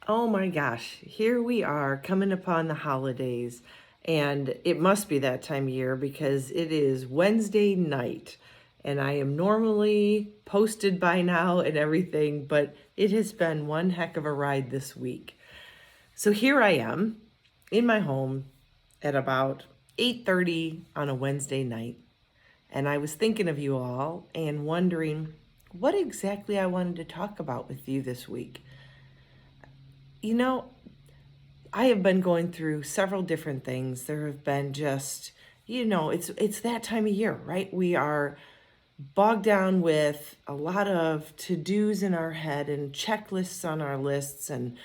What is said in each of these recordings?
Oh my gosh, here we are coming upon the holidays, and it must be that time of year because it is Wednesday night, and I am normally posted by now and everything, but it has been one heck of a ride this week. So here I am in my home at about 8:30 on a Wednesday night, and I was thinking of you all and wondering what exactly I wanted to talk about with you this week. You know, I have been going through several different things. There have been just, it's that time of year, right? We are bogged down with a lot of to-dos in our head and checklists on our lists and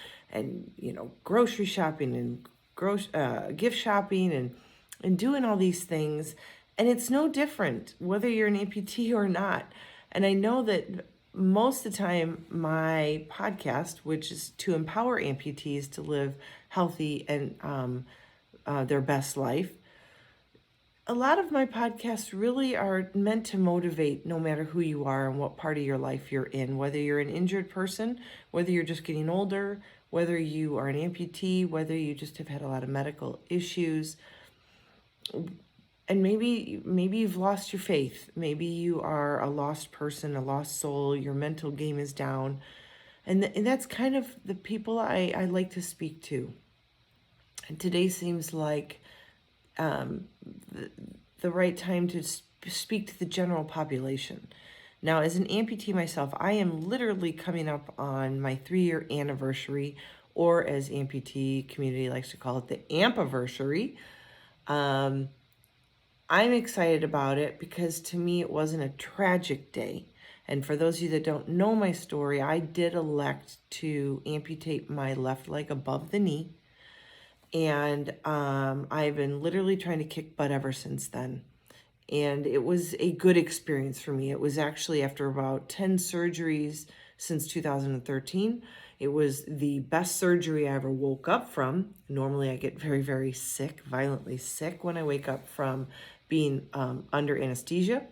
grocery shopping and gift shopping and doing all these things. And it's no different whether you're an amputee or not. And I know that most of the time my podcast, which is to empower amputees to live healthy and their best life, a lot of my podcasts really are meant to motivate no matter who you are and what part of your life you're in, whether you're an injured person, whether you're just getting older, whether you are an amputee, whether you just have had a lot of medical issues. And maybe you've lost your faith. Maybe you are a lost person, a lost soul. Your mental game is down. And that's kind of the people I like to speak to. And today seems like the right time to speak to the general population. Now, as an amputee myself, I am literally coming up on my 3-year anniversary, or as amputee community likes to call it, the ampiversary. I'm excited about it because to me it wasn't a tragic day. And for those of you that don't know my story, I did elect to amputate my left leg above the knee. And I've been literally trying to kick butt ever since then. And it was a good experience for me. It was actually after about 10 surgeries since 2013. It was the best surgery I ever woke up from. Normally I get very, very sick, violently sick when I wake up from being under anesthesia.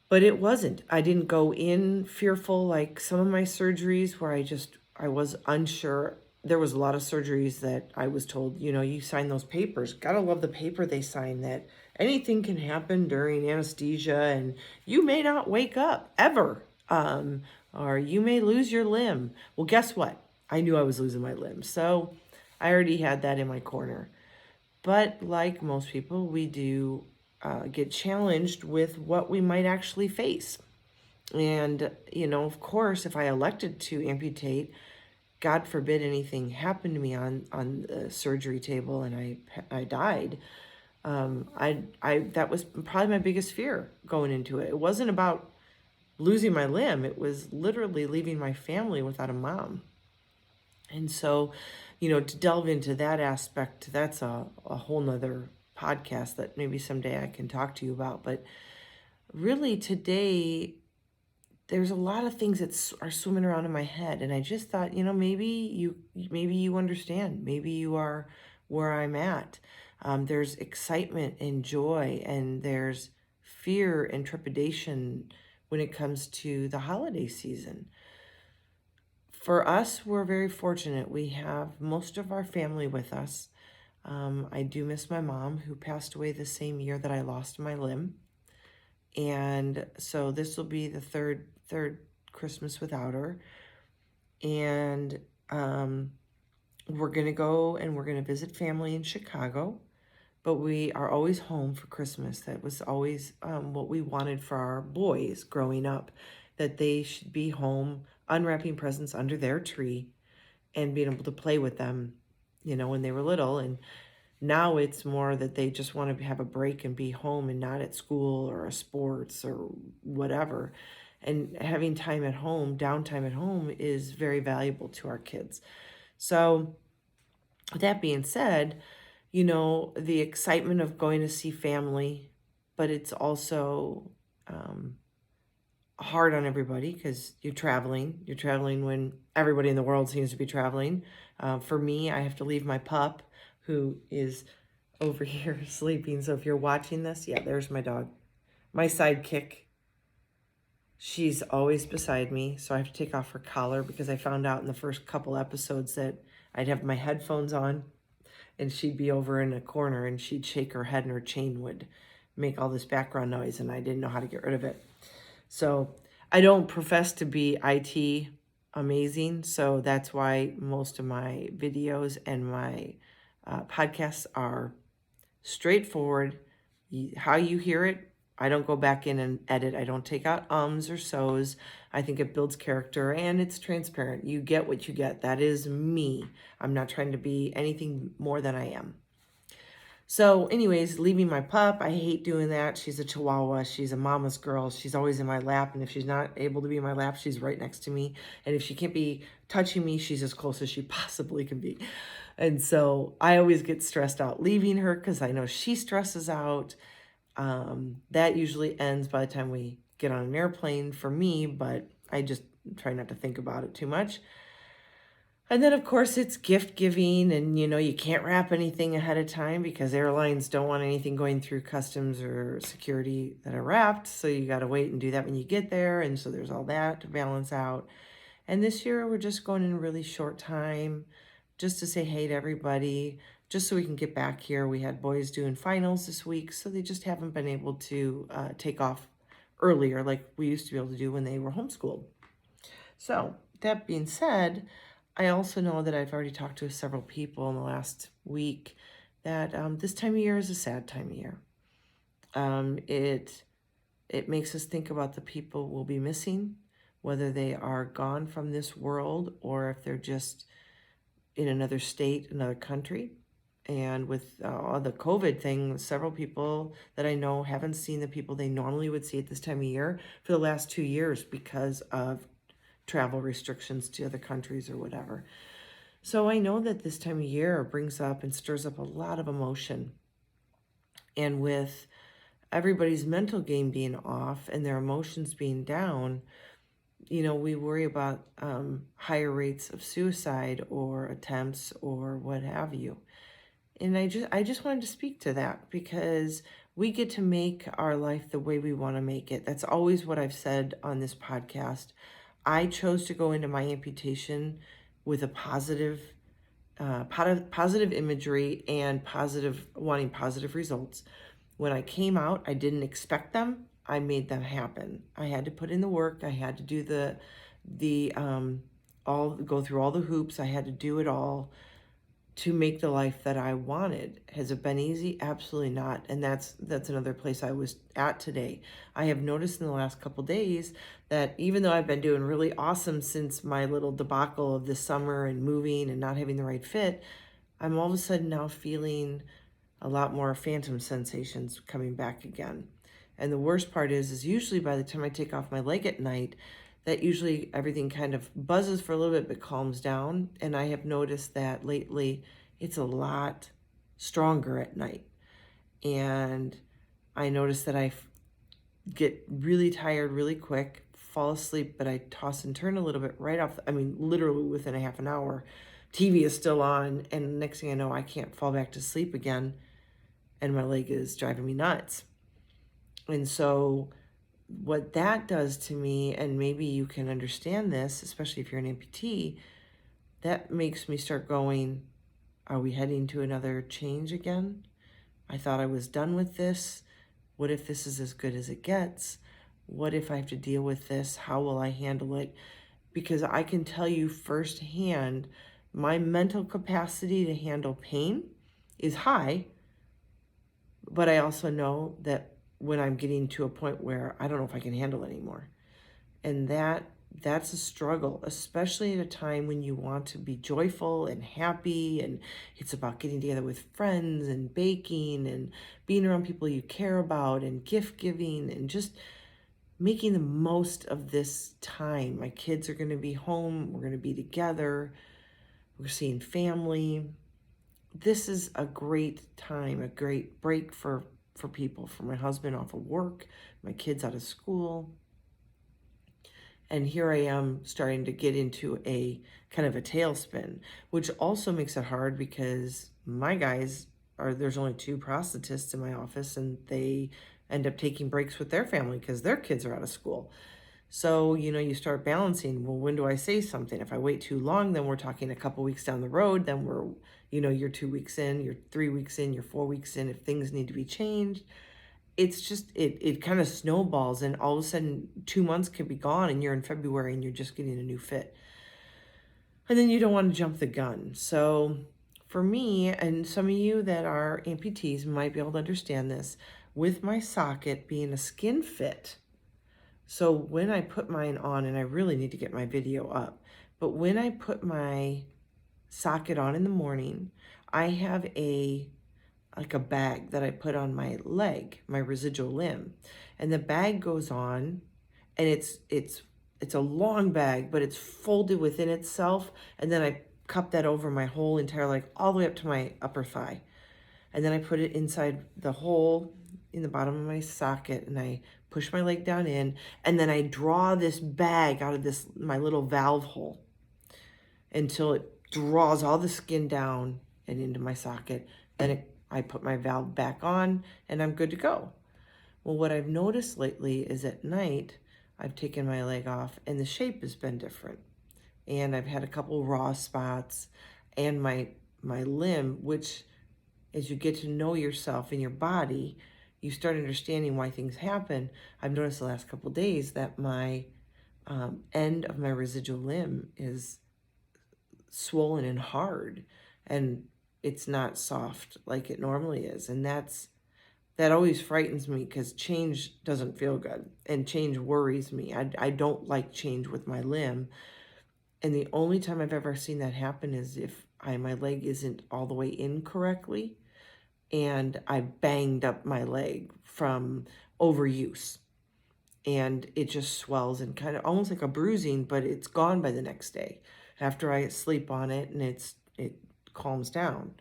But it wasn't. I didn't go in fearful like some of my surgeries where I was unsure. There was a lot of surgeries that I was told, you sign those papers. Gotta love the paper they sign that anything can happen during anesthesia and you may not wake up ever. Or you may lose your limb. Well, guess what? I knew I was losing my limb. So I already had that in my corner. But like most people, we do get challenged with what we might actually face. And, of course, if I elected to amputate, God forbid anything happened to me on the surgery table and I died, that was probably my biggest fear going into it. It wasn't about losing my limb. It was literally leaving my family without a mom. And so, to delve into that aspect, that's a whole nother podcast that maybe someday I can talk to you about. But really today, there's a lot of things that are swimming around in my head. And I just thought, maybe you understand. Maybe you are where I'm at. There's excitement and joy, and there's fear and trepidation when it comes to the holiday season. For us, we're very fortunate. We have most of our family with us. I do miss my mom, who passed away the same year that I lost my limb. And so this will be the third Christmas without her. And we're going to go and we're going to visit family in Chicago. But we are always home for Christmas. That was always what we wanted for our boys growing up, that they should be home unwrapping presents under their tree and being able to play with them, when they were little. And now it's more that they just want to have a break and be home and not at school or a sports or whatever. And having time at home, downtime at home, is very valuable to our kids. So with that being said, the excitement of going to see family, but it's also hard on everybody because you're traveling. You're traveling when everybody in the world seems to be traveling. For me, I have to leave my pup, who is over here sleeping. So if you're watching this, yeah, there's my dog, my sidekick. She's always beside me, so I have to take off her collar because I found out in the first couple episodes that I'd have my headphones on and she'd be over in a corner and she'd shake her head and her chain would make all this background noise and I didn't know how to get rid of it. So I don't profess to be IT amazing, so that's why most of my videos and my podcasts are straightforward. How you hear it, I don't go back in and edit. I don't take out ums or so's. I think it builds character and it's transparent. You get what you get. That is me. I'm not trying to be anything more than I am. So anyways, leaving my pup, I hate doing that. She's a Chihuahua. She's a mama's girl. She's always in my lap. And if she's not able to be in my lap, she's right next to me. And if she can't be touching me, she's as close as she possibly can be. And so I always get stressed out leaving her because I know she stresses out. That usually ends by the time we get on an airplane for me, but I just try not to think about it too much. And then, of course, it's gift giving, and you can't wrap anything ahead of time because airlines don't want anything going through customs or security that are wrapped. So you got to wait and do that when you get there. And so there's all that to balance out. And this year, we're just going in a really short time just to say hey to everybody, just so we can get back here. We had boys doing finals this week, so they just haven't been able to take off earlier like we used to be able to do when they were homeschooled. So that being said, I also know that I've already talked to several people in the last week that this time of year is a sad time of year. It makes us think about the people we'll be missing, whether they are gone from this world or if they're just in another state, another country. And with the COVID thing, several people that I know haven't seen the people they normally would see at this time of year for the last 2 years because of travel restrictions to other countries or whatever. So I know that this time of year brings up and stirs up a lot of emotion. And with everybody's mental game being off and their emotions being down, we worry about higher rates of suicide or attempts or what have you. And I just wanted to speak to that because we get to make our life the way we want to make it. That's always what I've said on this podcast. I chose to go into my amputation with a positive imagery and wanting positive results. When I came out, I didn't expect them. I made them happen. I had to put in the work. I had to do go through all the hoops. I had to do it all to make the life that I wanted. Has it been easy? Absolutely not. And that's another place I was at today. I have noticed in the last couple days that even though I've been doing really awesome since my little debacle of this summer and moving and not having the right fit, I'm all of a sudden now feeling a lot more phantom sensations coming back again. And the worst part is usually by the time I take off my leg at night, that usually everything kind of buzzes for a little bit but calms down. And I have noticed that lately it's a lot stronger at night. And I notice that I get really tired really quick, fall asleep, but I toss and turn a little bit right off. Literally within a half an hour, TV is still on. And next thing I know, I can't fall back to sleep again. And my leg is driving me nuts. And so what that does to me, and maybe you can understand this, especially if you're an amputee, that makes me start going, are we heading to another change again? I thought I was done with this. What if this is as good as it gets? What if I have to deal with this? How will I handle it? Because I can tell you firsthand, my mental capacity to handle pain is high, but I also know that when I'm getting to a point where I don't know if I can handle it anymore. And that's a struggle, especially at a time when you want to be joyful and happy, and it's about getting together with friends and baking and being around people you care about and gift giving and just making the most of this time. My kids are going to be home. We're going to be together. We're seeing family. This is a great time, a great break for people, for my husband off of work, my kids out of school. And here I am starting to get into a kind of a tailspin, which also makes it hard because my guys there's only 2 prosthetists in my office and they end up taking breaks with their family because their kids are out of school. So, you start balancing. Well, when do I say something? If I wait too long, then we're talking a couple weeks down the road. Then you're 2 weeks in, you're 3 weeks in, you're 4 weeks in. If things need to be changed, it's just, it kind of snowballs. And all of a sudden, 2 months could be gone and you're in February and you're just getting a new fit. And then you don't want to jump the gun. So for me, and some of you that are amputees might be able to understand this, with my socket being a skin fit. So when I put mine on, and I really need to get my video up, but when I put my socket on in the morning, I have like a bag that I put on my leg, my residual limb. And the bag goes on, and it's a long bag, but it's folded within itself. And then I cup that over my whole entire leg, all the way up to my upper thigh. And then I put it inside the hole in the bottom of my socket, and I push my leg down in, and then I draw this bag out of my little valve hole until it draws all the skin down and into my socket. Then I put my valve back on, and I'm good to go. Well, what I've noticed lately is at night, I've taken my leg off and the shape has been different. And I've had a couple raw spots, and my limb, which as you get to know yourself and your body, you start understanding why things happen. I've noticed the last couple of days that my end of my residual limb is swollen and hard, and it's not soft like it normally is. And that always frightens me, because change doesn't feel good, and change worries me. I don't like change with my limb. And the only time I've ever seen that happen is if my leg isn't all the way in correctly, and I banged up my leg from overuse, and it just swells and kind of almost like a bruising, but it's gone by the next day after I sleep on it, and it calms down.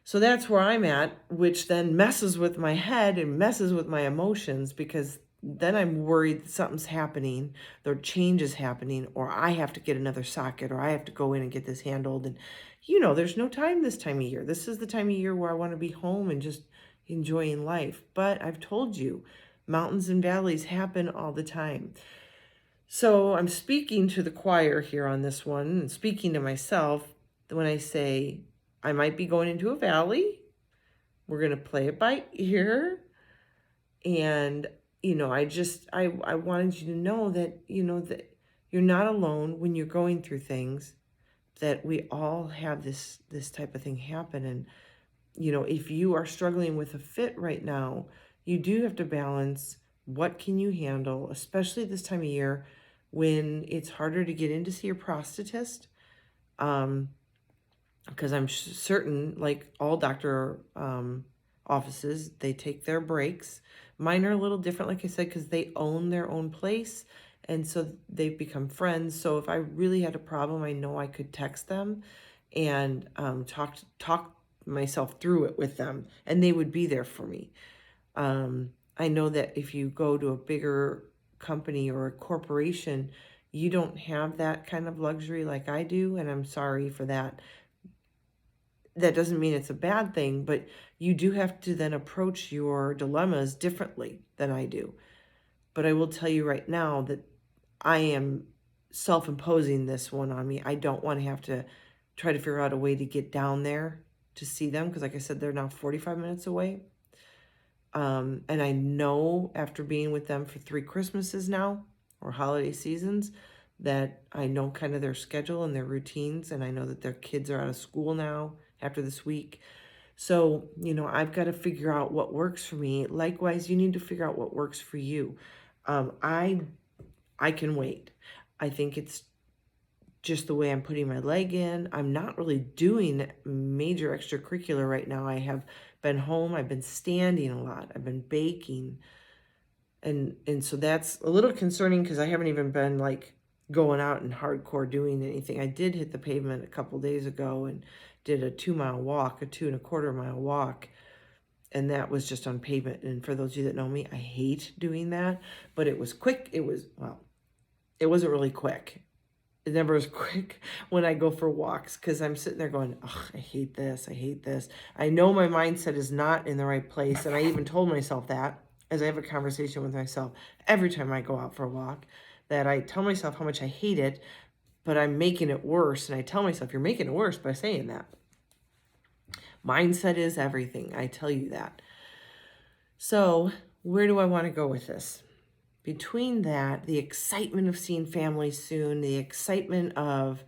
So that's where I'm at, which then messes with my head and messes with my emotions, because then I'm worried something's happening, the change is happening, or I have to get another socket, or I have to go in and get this handled. And there's no time this time of year. This is the time of year where I want to be home and just enjoying life. But I've told you, mountains and valleys happen all the time. So I'm speaking to the choir here on this one, and speaking to myself when I say I might be going into a valley. We're going to play it by ear. And, I wanted you to know that, that you're not alone when you're going through things, that we all have this type of thing happen. And, if you are struggling with a fit right now, you do have to balance what can you handle, especially this time of year when it's harder to get in to see your prosthetist. Because I'm certain, like all doctor offices, they take their breaks. Mine are a little different, like I said, because they own their own place, and so they've become friends. So if I really had a problem, I know I could text them and talk myself through it with them, and they would be there for me. I know that if you go to a bigger company or a corporation, you don't have that kind of luxury like I do, and I'm sorry for that. That doesn't mean it's a bad thing, but you do have to then approach your dilemmas differently than I do. But I will tell you right now that I am self-imposing this one on me. I don't want to have to try to figure out a way to get down there to see them, because like I said, they're now 45 minutes away. And I know after being with them for 3 Christmases now, or holiday seasons, that I know kind of their schedule and their routines, and I know that their kids are out of school now after this week. So, I've got to figure out what works for me. Likewise, you need to figure out what works for you. I can wait. I think it's just the way I'm putting my leg in. I'm not really doing major extracurricular right now. I have been home. I've been standing a lot. I've been baking. And so that's a little concerning, because I haven't even been like going out and hardcore doing anything. I did hit the pavement a couple days ago and did a 2-mile walk, a 2.25-mile walk. And that was just on pavement. And for those of you that know me, I hate doing that, but it was quick. It wasn't really quick. It never is quick when I go for walks, because I'm sitting there going, oh, I hate this. I hate this. I know my mindset is not in the right place. And I even told myself that as I have a conversation with myself every time I go out for a walk. that I tell myself how much I hate it, but I'm making it worse. And I tell myself, you're making it worse by saying that. Mindset is everything. I tell you that. So where do I want to go with this? Between that, the excitement of seeing family soon, the excitement of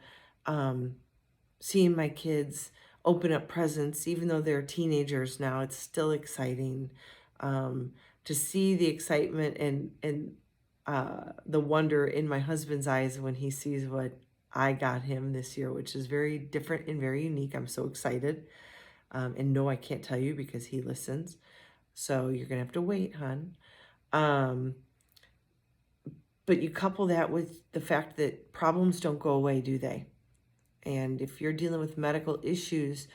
seeing my kids open up presents, even though they're teenagers now, it's still exciting to see the excitement and the wonder in my husband's eyes when he sees what I got him this year, which is very different and very unique. I'm so excited. And no, I can't tell you because he listens. So you're going to have to wait, hon. But you couple that with the fact that problems don't go away, do they? And if you're dealing with medical issues,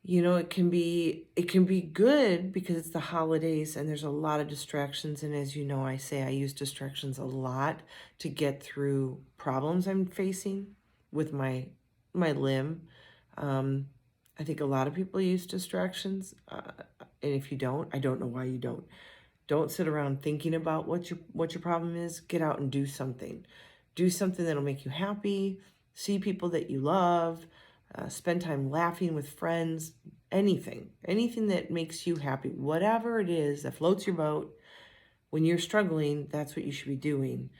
it can be good because it's the holidays and there's a lot of distractions. And as you know, I say I use distractions a lot to get through problems I'm facing with my limb. I think a lot of people use distractions. And if you don't, I don't know why you don't. Don't sit around thinking about what your problem is. Get out and do something. Do something that'll make you happy. See people that you love. Spend time laughing with friends. Anything that makes you happy. Whatever it is that floats your boat. When you're struggling, that's what you should be doing.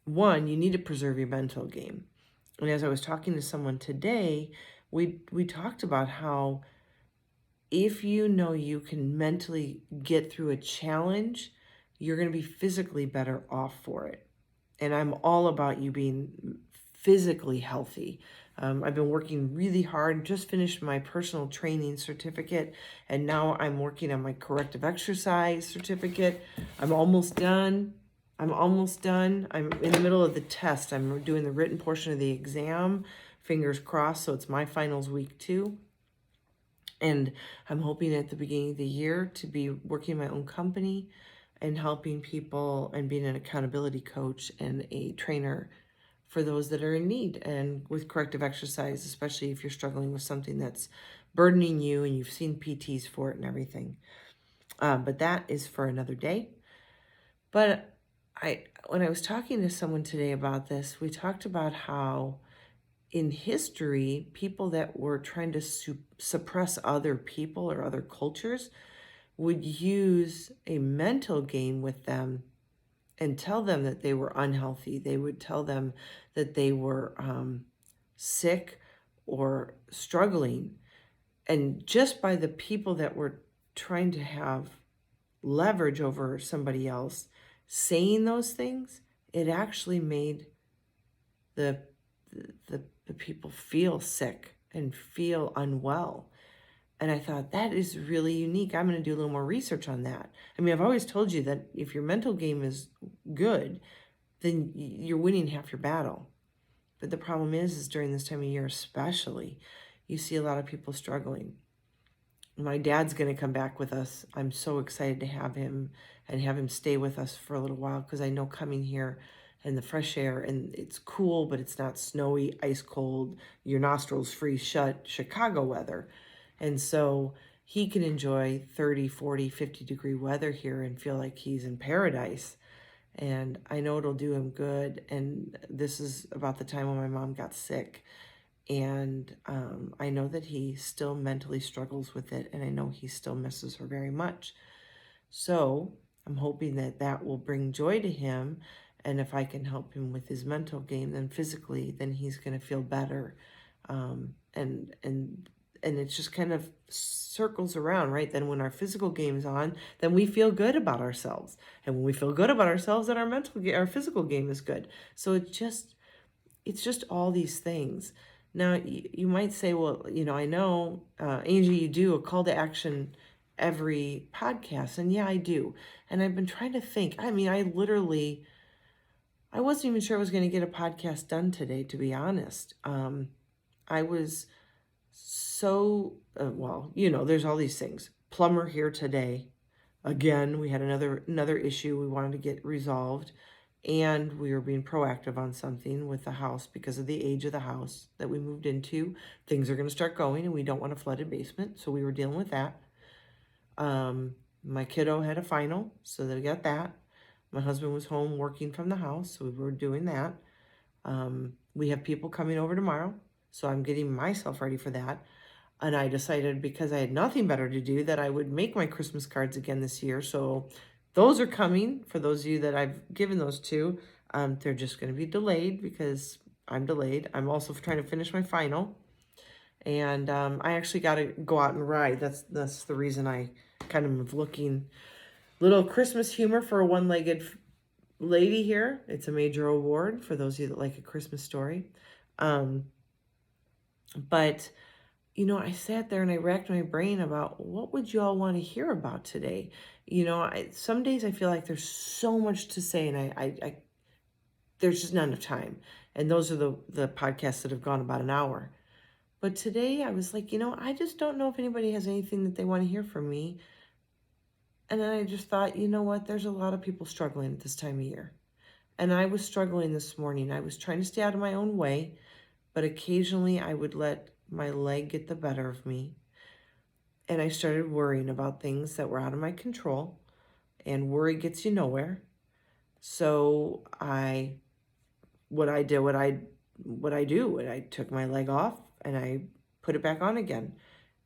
One, you need to preserve your mental game. And as I was talking to someone today, we talked about how if you know you can mentally get through a challenge, you're going to be physically better off for it. And I'm all about you being physically healthy. I've been working really hard, just finished my personal training certificate, and now I'm working on my corrective exercise certificate. I'm almost done. I'm in the middle of the test. I'm doing the written portion of the exam, fingers crossed, so it's my finals week 2. And I'm hoping at the beginning of the year to be working my own company and helping people and being an accountability coach and a trainer for those that are in need and with corrective exercise, especially if you're struggling with something that's burdening you and you've seen PTs for it and everything. But that is for another day. But when I was talking to someone today about this, we talked about how in history, people that were trying to suppress other people or other cultures would use a mental game with them and tell them that they were unhealthy. They would tell them that they were sick or struggling. And just by the people that were trying to have leverage over somebody else saying those things, it actually made the people feel sick and feel unwell. And I thought, that is really unique. I'm going to do a little more research on that. I mean, I've always told you that if your mental game is good, then you're winning half your battle. But the problem is during this time of year especially, you see a lot of people struggling. My dad's going to come back with us. I'm so excited to have him and have him stay with us for a little while because I know coming here and the fresh air, and it's cool, but it's not snowy, ice cold, your nostrils freeze shut Chicago weather. And so he can enjoy 30, 40, 50-degree weather here and feel like he's in paradise. And I know it'll do him good. And this is about the time when my mom got sick. And I know that he still mentally struggles with it. And I know he still misses her very much. So I'm hoping that that will bring joy to him. And if I can help him with his mental game, then physically, then he's going to feel better. And it just kind of circles around, right? Then when our physical game's on, then we feel good about ourselves. And when we feel good about ourselves, then our physical game is good. So it's just all these things. Now, you might say, well, I know, Angie, you do a call to action every podcast. And yeah, I do. And I've been trying to think. I mean, I wasn't even sure I was going to get a podcast done today, to be honest. I was so, there's all these things. Plumber here today. Again, we had another issue we wanted to get resolved. And we were being proactive on something with the house because of the age of the house that we moved into. Things are going to start going and we don't want a flooded basement. So we were dealing with that. My kiddo had a final, so they got that. My husband was home working from the house, so we were doing that. We have people coming over tomorrow, so I'm getting myself ready for that. And I decided, because I had nothing better to do, that I would make my Christmas cards again this year. So those are coming for those of you that I've given those to. They're just going to be delayed because I'm delayed. I'm also trying to finish my final. And I actually got to go out and ride. That's the reason I kind of looking. Little Christmas humor for a one-legged lady here. It's a major award for those of you that like A Christmas Story. But I sat there and I racked my brain about what would you all want to hear about today. Some days I feel like there's so much to say, and I there's just not enough time. And those are the podcasts that have gone about an hour. But today I was like, I just don't know if anybody has anything that they want to hear from me. And then I just thought, you know what? There's a lot of people struggling at this time of year. And I was struggling this morning. I was trying to stay out of my own way, but occasionally I would let my leg get the better of me. And I started worrying about things that were out of my control, and worry gets you nowhere. So I took my leg off and I put it back on again,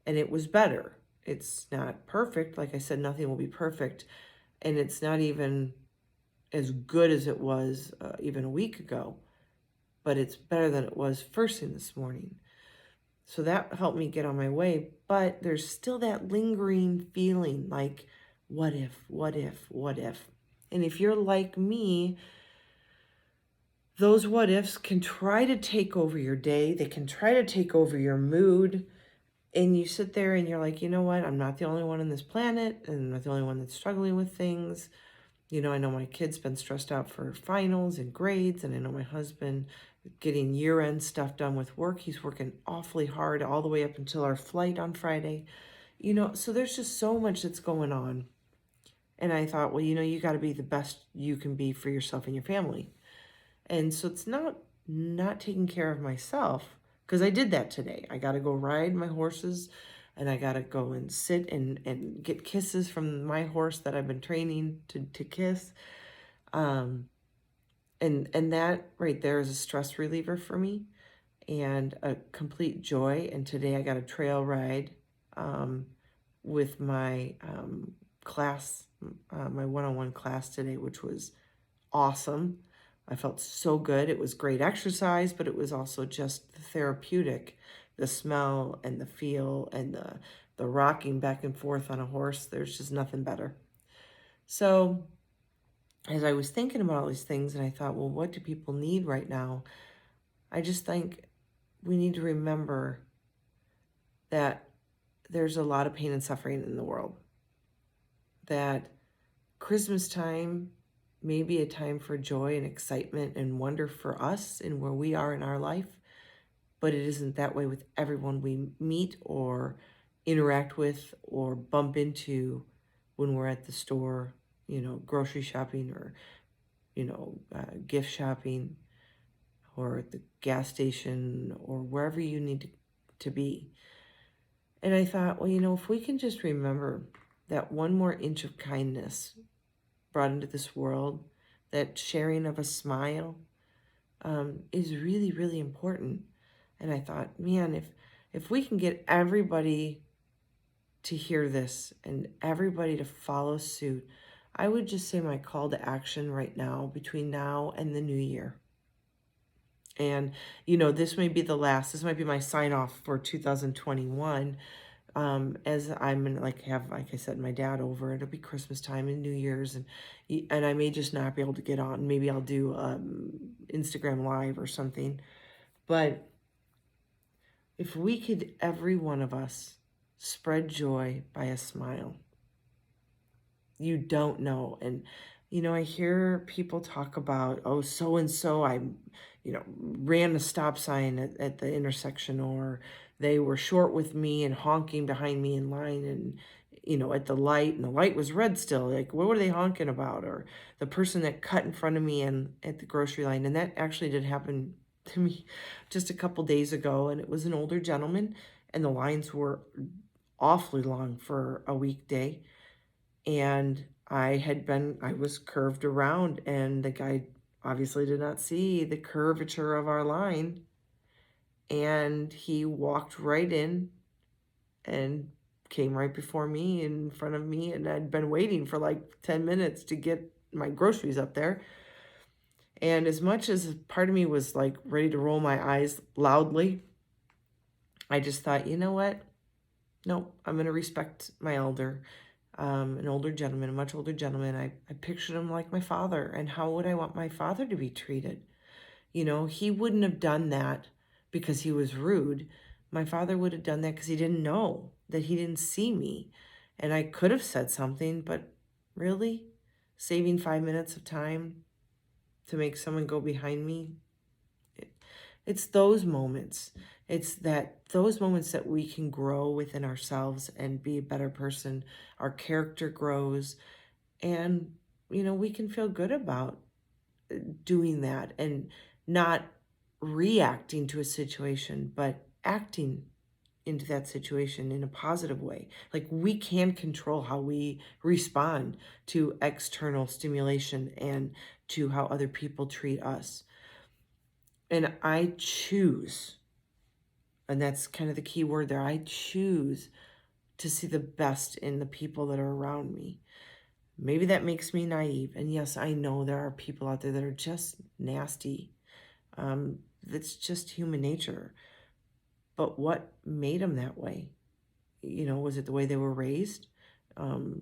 and it was better. It's not perfect. Like I said, nothing will be perfect. And it's not even as good as it was even a week ago, but it's better than it was first thing this morning. So that helped me get on my way, but there's still that lingering feeling like, what if, what if, what if? And if you're like me, those what ifs can try to take over your day. They can try to take over your mood. And you sit there and you're like, you know what? I'm not the only one on this planet, and I'm not the only one that's struggling with things. I know my kid's been stressed out for finals and grades, and I know my husband getting year-end stuff done with work. He's working awfully hard all the way up until our flight on Friday. So there's just so much that's going on. And I thought, well, you got to be the best you can be for yourself and your family. And so it's not taking care of myself, because I did that today. I got to go ride my horses, and I got to go and sit and get kisses from my horse that I've been training to kiss. And that right there is a stress reliever for me and a complete joy. And today I got a trail ride with my class, my one-on-one class today, which was awesome. I felt so good. It was great exercise, but it was also just therapeutic. The smell and the feel and the rocking back and forth on a horse, there's just nothing better. So as I was thinking about all these things, and I thought, well, what do people need right now? I just think we need to remember that there's a lot of pain and suffering in the world. That Christmas time may be a time for joy and excitement and wonder for us and where we are in our life, but it isn't that way with everyone we meet or interact with or bump into when we're at the store, grocery shopping or, gift shopping or at the gas station or wherever you need to be. And I thought, well, if we can just remember that one more inch of kindness brought into this world, that sharing of a smile is really, really important. And I thought, man, if we can get everybody to hear this and everybody to follow suit, I would just say my call to action right now, between now and the new year. And, this may be this might be my sign off for 2021. As I'm like I said, my dad over, it'll be Christmas time and New Year's, and I may just not be able to get on. Maybe I'll do Instagram Live or something. But if we could, every one of us, spread joy by a smile. You don't know. And, I hear people talk about, oh, so-and-so, I ran a stop sign at the intersection, or they were short with me and honking behind me in line and, at the light, and the light was red still. Like, what were they honking about? Or the person that cut in front of me at the grocery line. And that actually did happen to me just a couple days ago. And it was an older gentleman, and the lines were awfully long for a weekday. And I was curved around, and the guy obviously did not see the curvature of our line, and he walked right in and came right before me, in front of me, and I'd been waiting for like 10 minutes to get my groceries up there. And as much as part of me was like ready to roll my eyes loudly, I just thought, you know what? No, I'm going to respect my elder, an older gentleman, a much older gentleman. I pictured him like my father, and how would I want my father to be treated? You know, he wouldn't have done that because he was rude. My father would have done that because he didn't know, that he didn't see me. And I could have said something, but really? Saving 5 minutes of time to make someone go behind me? It's those moments. It's those moments that we can grow within ourselves and be a better person. Our character grows, and, we can feel good about doing that, and not reacting to a situation, but acting into that situation in a positive way. Like, we can control how we respond to external stimulation and to how other people treat us. And I choose, and that's kind of the key word there, I choose to see the best in the people that are around me. Maybe that makes me naive. And yes, I know there are people out there that are just nasty. That's just human nature. But what made them that way? Was it the way they were raised?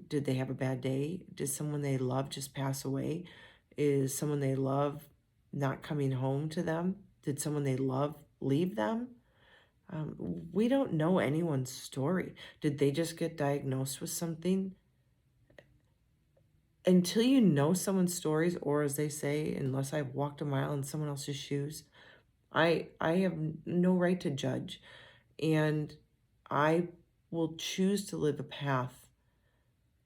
Did they have a bad day? Did someone they love just pass away? Is someone they love not coming home to them? Did someone they love leave them? We don't know anyone's story. Did they just get diagnosed with something? Until you know someone's stories, or as they say, unless I've walked a mile in someone else's shoes, I have no right to judge. And I will choose to live a path.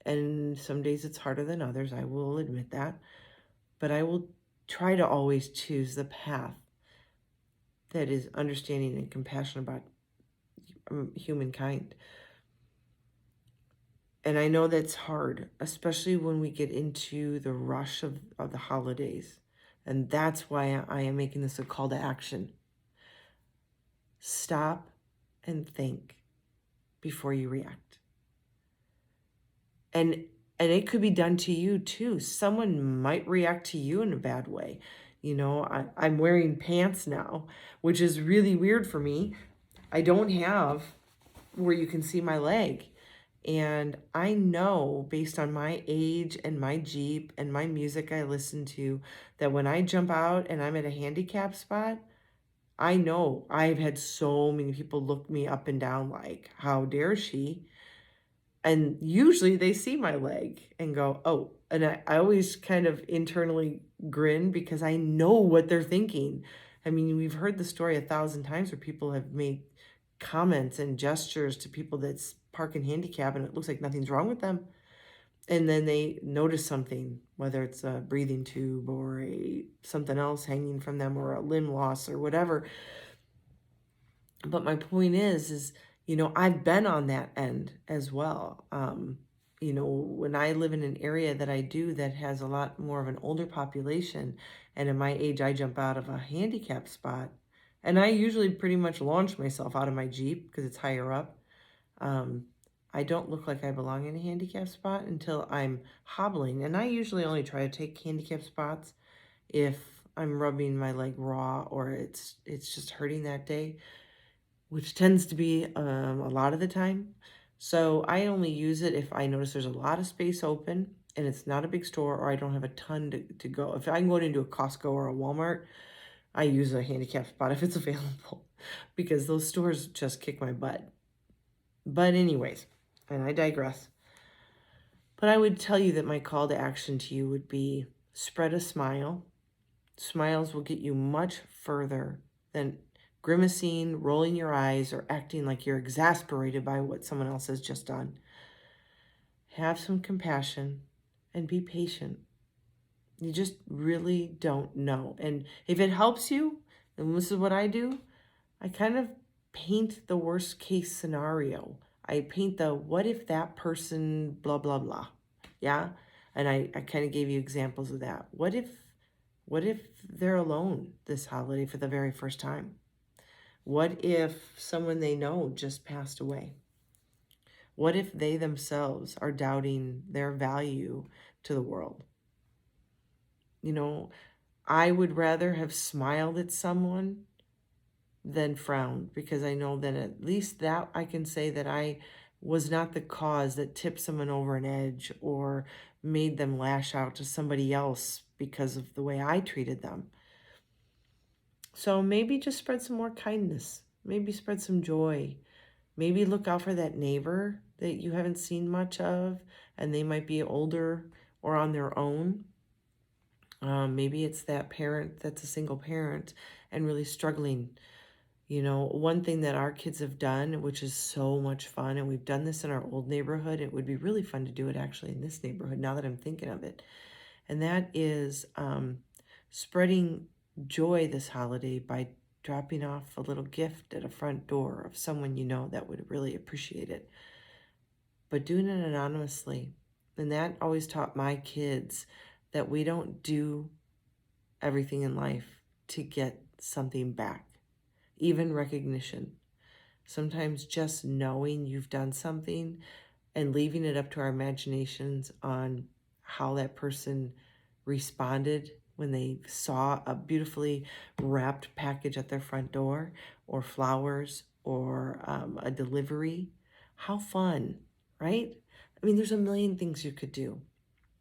And some days it's harder than others, I will admit that. But I will try to always choose the path that is understanding and compassionate about humankind. And I know that's hard, especially when we get into the rush of the holidays. And that's why I am making this a call to action. Stop and think before you react. And it could be done to you too. Someone might react to you in a bad way. I'm wearing pants now, which is really weird for me. I don't have where you can see my leg. And I know, based on my age and my Jeep and my music I listen to, that when I jump out and I'm at a handicap spot, I know I've had so many people look me up and down like, how dare she? And usually they see my leg and go, oh, and I always kind of internally grin because I know what they're thinking. I mean, we've heard the story 1,000 times where people have made comments and gestures to people that's parking handicap and it looks like nothing's wrong with them. And then they notice something, whether it's a breathing tube or something else hanging from them or a limb loss or whatever. But my point is, I've been on that end as well. When I live in an area that I do that has a lot more of an older population, and at my age, I jump out of a handicap spot, and I usually pretty much launch myself out of my Jeep because it's higher up. I don't look like I belong in a handicap spot until I'm hobbling, and I usually only try to take handicap spots if I'm rubbing my leg raw or it's just hurting that day, which tends to be a lot of the time. So I only use it if I notice there's a lot of space open and it's not a big store, or I don't have a ton to go. If I'm going into a Costco or a Walmart, I use a handicap spot if it's available because those stores just kick my butt. But anyways, and I digress. But I would tell you that my call to action to you would be spread a smile. Smiles will get you much further than grimacing, rolling your eyes, or acting like you're exasperated by what someone else has just done. Have some compassion and be patient. You just really don't know. And if it helps you, and this is what I do, I kind of paint the worst case scenario. I paint the what if that person blah, blah, blah. Yeah? And I kind of gave you examples of that. What if they're alone this holiday for the very first time? What if someone they know just passed away? What if they themselves are doubting their value to the world? You know, I would rather have smiled at someone than frowned, because I know that at least that I can say that I was not the cause that tipped someone over an edge or made them lash out to somebody else because of the way I treated them. So maybe just spread some more kindness, maybe spread some joy, maybe look out for that neighbor that you haven't seen much of and they might be older or on their own. Maybe it's that parent that's a single parent and really struggling. You know, one thing that our kids have done, which is so much fun, and we've done this in our old neighborhood, it would be really fun to do it actually in this neighborhood now that I'm thinking of it, and that is spreading joy this holiday by dropping off a little gift at a front door of someone you know that would really appreciate it, but doing it anonymously. And that always taught my kids that we don't do everything in life to get something back, even recognition. Sometimes just knowing you've done something and leaving it up to our imaginations on how that person responded when they saw a beautifully wrapped package at their front door, or flowers, or a delivery. How fun, right? I mean, there's a million things you could do.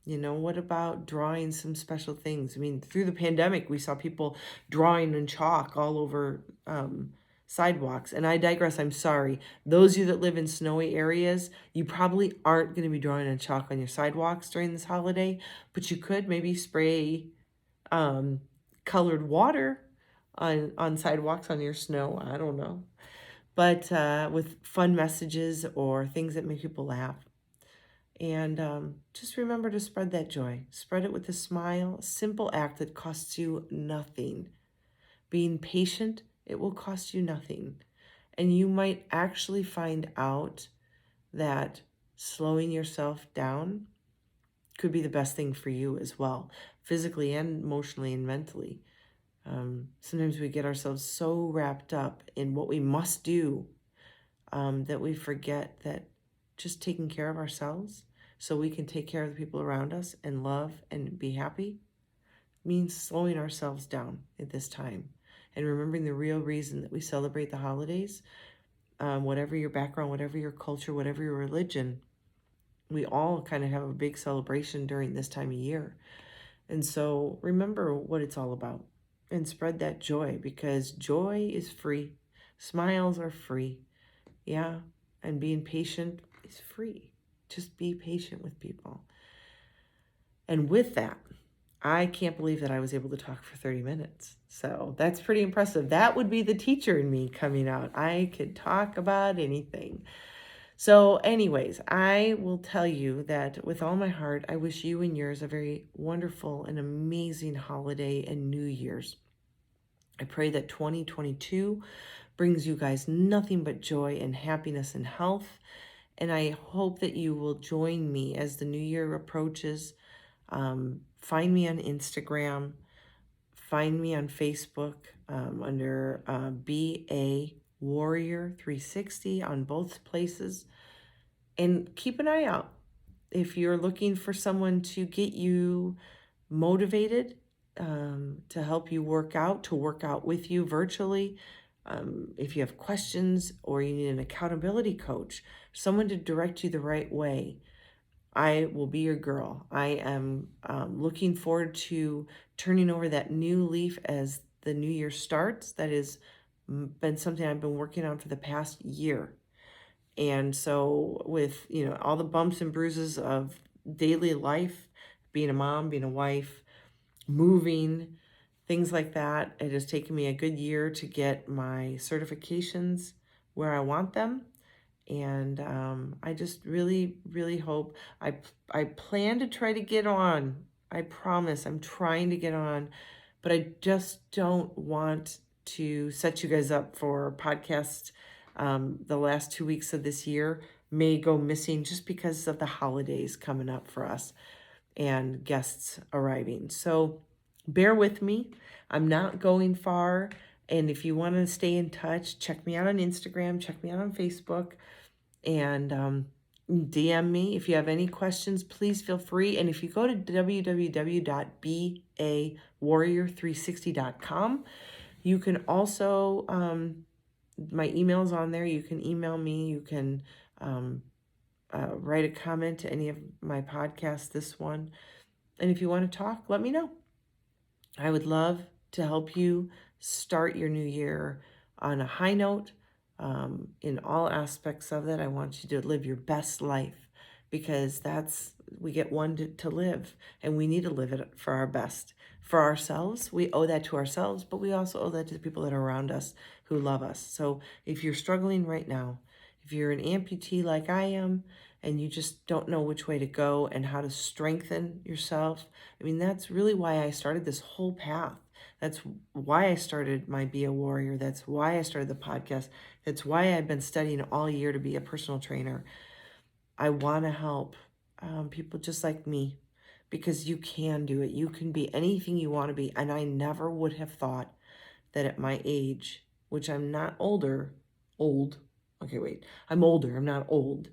You know, what about drawing some special things? I mean, through the pandemic, we saw people drawing in chalk all over sidewalks. And I digress, I'm sorry. Those of you that live in snowy areas, you probably aren't going to be drawing in chalk on your sidewalks during this holiday, but you could maybe spray um, colored water on sidewalks on your snow. I don't know. But with fun messages or things that make people laugh. And just remember to spread that joy. Spread it with a smile, a simple act that costs you nothing. Being patient, it will cost you nothing. And you might actually find out that slowing yourself down could be the best thing for you as well, physically and emotionally and mentally. Sometimes we get ourselves so wrapped up in what we must do that we forget that just taking care of ourselves so we can take care of the people around us and love and be happy means slowing ourselves down at this time and remembering the real reason that we celebrate the holidays. Whatever your background, whatever your culture, whatever your religion, we all kind of have a big celebration during this time of year. And so remember what it's all about and spread that joy, because joy is free. Smiles are free. Yeah. And being patient is free. Just be patient with people. And with that, I can't believe that I was able to talk for 30 minutes. So that's pretty impressive. That would be the teacher in me coming out. I could talk about anything. So anyways, I will tell you that with all my heart, I wish you and yours a very wonderful and amazing holiday and New Year's. I pray that 2022 brings you guys nothing but joy and happiness and health. And I hope that you will join me as the new year approaches. Find me on Instagram. Find me on Facebook under BA Warrior 360 on both places. And keep an eye out. If you're looking for someone to get you motivated, to help you work out, to work out with you virtually, if you have questions or you need an accountability coach, someone to direct you the right way, I will be your girl. I am looking forward to turning over that new leaf as the new year starts. That has been something I've been working on for the past year. And so with, all the bumps and bruises of daily life, being a mom, being a wife, moving, things like that, it has taken me a good year to get my certifications where I want them. And I just really, really hope, I plan to try to get on. I promise I'm trying to get on, but I just don't want to set you guys up for podcasts. The last 2 weeks of this year may go missing just because of the holidays coming up for us. and guests arriving. So bear with me. I'm not going far. And if you want to stay in touch, check me out on Instagram, check me out on Facebook, and DM me. If you have any questions, please feel free. And if you go to www.bawarrior360.com, you can also, my email's on there. You can email me. You can write a comment to any of my podcasts, this one. And if you want to talk, let me know. I would love to help you start your new year on a high note, in all aspects of it. I want you to live your best life, because we get one to live, and we need to live it for our best. For ourselves, we owe that to ourselves, but we also owe that to the people that are around us who love us. So if you're struggling right now, if you're an amputee like I am, and you just don't know which way to go and how to strengthen yourself, I mean, that's really why I started this whole path. That's why I started my Be a Warrior. That's why I started the podcast. That's why I've been studying all year to be a personal trainer. I want to help people just like me, because you can do it. You can be anything you want to be. And I never would have thought that at my age, which I'm not old. Okay, wait, I'm older. I'm not old.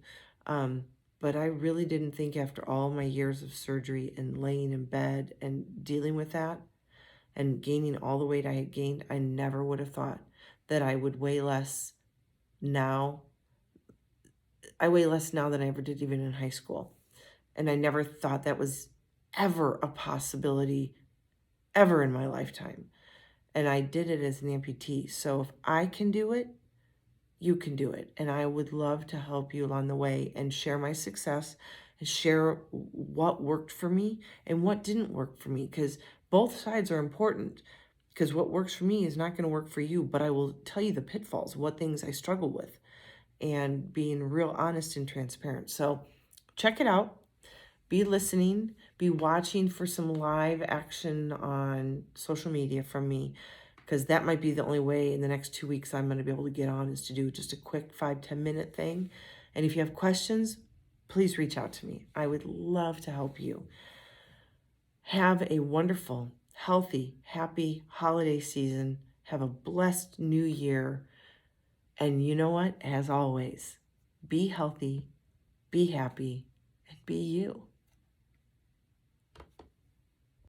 But I really didn't think, after all my years of surgery and laying in bed and dealing with that and gaining all the weight I had gained, I never would have thought that I would weigh less now. I weigh less now than I ever did even in high school. And I never thought that was ever a possibility ever in my lifetime. And I did it as an amputee. So if I can do it, you can do it. And I would love to help you along the way and share my success and share what worked for me and what didn't work for me, because both sides are important. Because what works for me is not going to work for you, but I will tell you the pitfalls, what things I struggle with, and being real honest and transparent. So check it out. Be listening, be watching for some live action on social media from me, because that might be the only way in the next 2 weeks I'm going to be able to get on, is to do just a quick 5-10 minute thing. And if you have questions, please reach out to me. I would love to help you. Have a wonderful, healthy, happy holiday season. Have a blessed new year. And you know what? As always, be healthy, be happy, and be you.